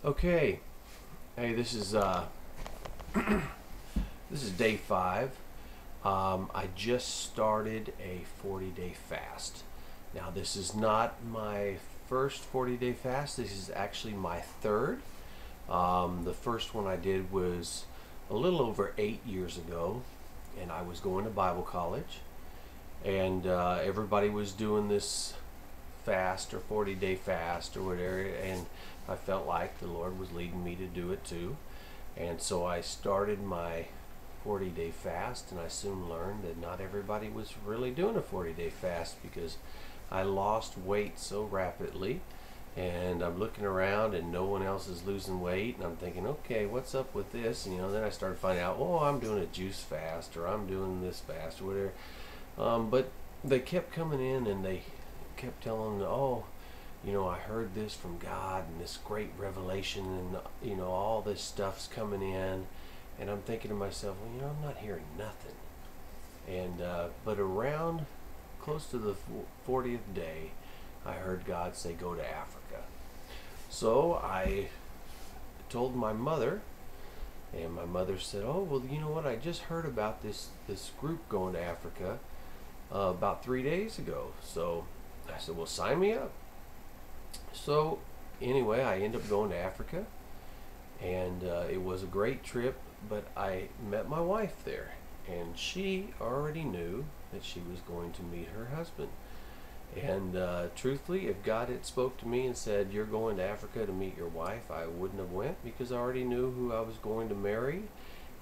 Okay, hey, this is this is day 5. I just started a 40-day fast. Now, this is not my first 40-day fast. This is actually my third. The first one I did was a little over 8 years ago, and I was going to Bible college, and everybody was doing this fast or 40-day fast or whatever, and I felt like the Lord was leading me to do it too. And so I started my 40-day fast, and I soon learned that not everybody was really doing a 40-day fast because I lost weight so rapidly, and I'm looking around and no one else is losing weight, and I'm thinking, okay, what's up with this? And then I started finding out, oh, I'm doing a juice fast, or I'm doing this fast, or whatever. But they kept coming in and they kept telling, oh, I heard this from God and this great revelation, and all this stuff's coming in, and I'm thinking to myself, well, I'm not hearing nothing. And but around close to the 40th day, I heard God say, go to Africa. So I told my mother, and my mother said, oh, well, you know what, I just heard about this group going to Africa about 3 days ago. So I said, well, sign me up. So anyway, I ended up going to Africa, and it was a great trip, but I met my wife there, and she already knew that she was going to meet her husband. And truthfully, if God had spoke to me and said, you're going to Africa to meet your wife, I wouldn't have went, because I already knew who I was going to marry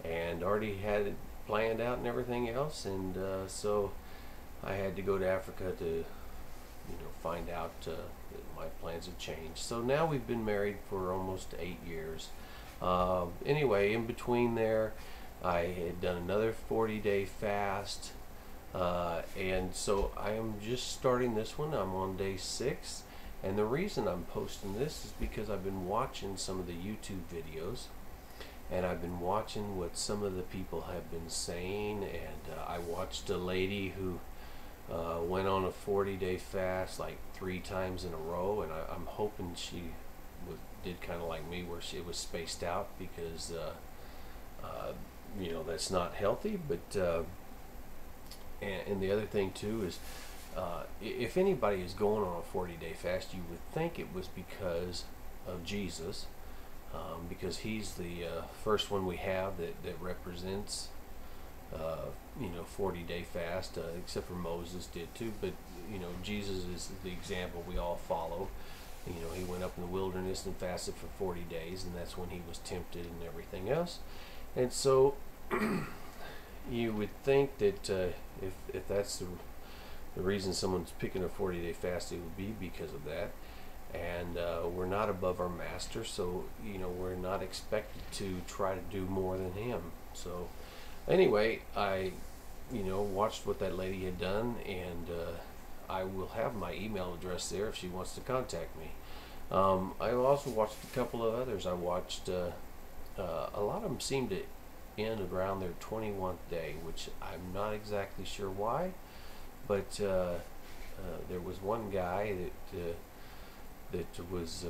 and already had it planned out and everything else. And so I had to go to Africa to find out that my plans had changed. So now we've been married for almost 8 years. Anyway, in between there, I had done another 40-day fast, and so I am just starting this one. I'm on day 6, and the reason I'm posting this is because I've been watching some of the YouTube videos, and I've been watching what some of the people have been saying, and I watched a lady who went on a 40-day fast like 3 times in a row, and I'm hoping she did kind of like me, where she was spaced out, because that's not healthy. But and the other thing too is, if anybody is going on a 40-day fast, you would think it was because of Jesus, because he's the first one we have that represents 40-day fast, except for Moses did too. But Jesus is the example we all follow. He went up in the wilderness and fasted for 40 days, and that's when he was tempted and everything else. And so you would think that if that's the reason someone's picking a 40-day fast, it would be because of that. And we're not above our master, so we're not expected to try to do more than him. So anyway, I watched what that lady had done, and I will have my email address there if she wants to contact me. I also watched a couple of others. I watched a lot of them seem to end around their 21st day, which I'm not exactly sure why, but there was one guy that was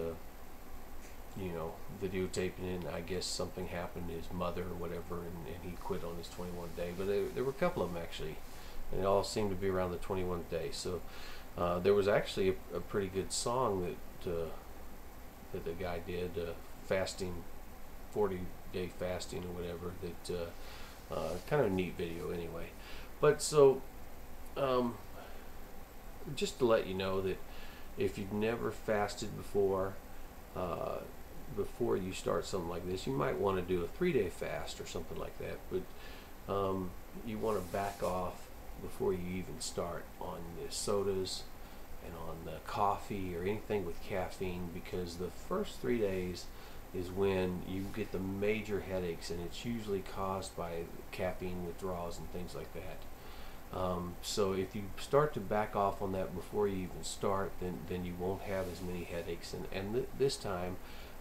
videotaping it, and I guess something happened to his mother or whatever, and he quit on his 21st day. But there were a couple of them actually, and it all seemed to be around the 21st day. So there was actually a pretty good song that the guy did, fasting, 40-day fasting or whatever, that kind of a neat video anyway. But so just to let you know that if you've never fasted before you start something like this, you might want to do a 3-day fast or something like that. But you want to back off before you even start on the sodas and on the coffee or anything with caffeine, because the first 3 days is when you get the major headaches, and it's usually caused by caffeine withdrawals and things like that. So if you start to back off on that before you even start, then you won't have as many headaches. And this time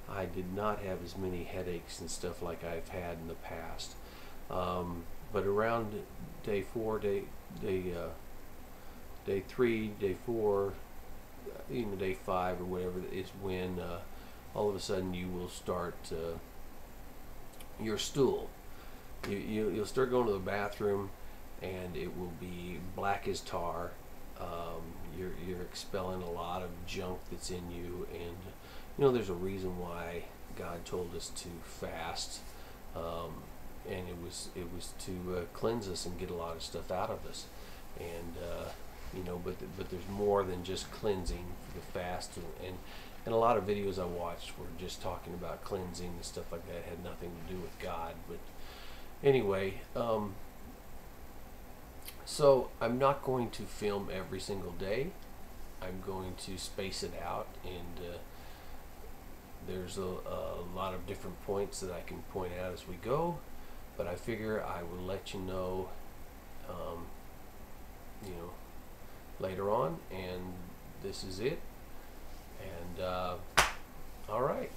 I did not have as many headaches and stuff like I've had in the past. But around day 4, day 3, day 4, day 5 or whatever is when all of a sudden you will start your stool. You'll start going to the bathroom, and it will be black as tar. You're expelling a lot of junk that's in you, and there's a reason why God told us to fast, and it was to cleanse us and get a lot of stuff out of us, and but there's more than just cleansing for the fast, and a lot of videos I watched were just talking about cleansing and stuff like that. It had nothing to do with God, but anyway, so I'm not going to film every single day. I'm going to space it out, and there's a lot of different points that I can point out as we go, but I figure I will let you know, later on, and this is it. And all right.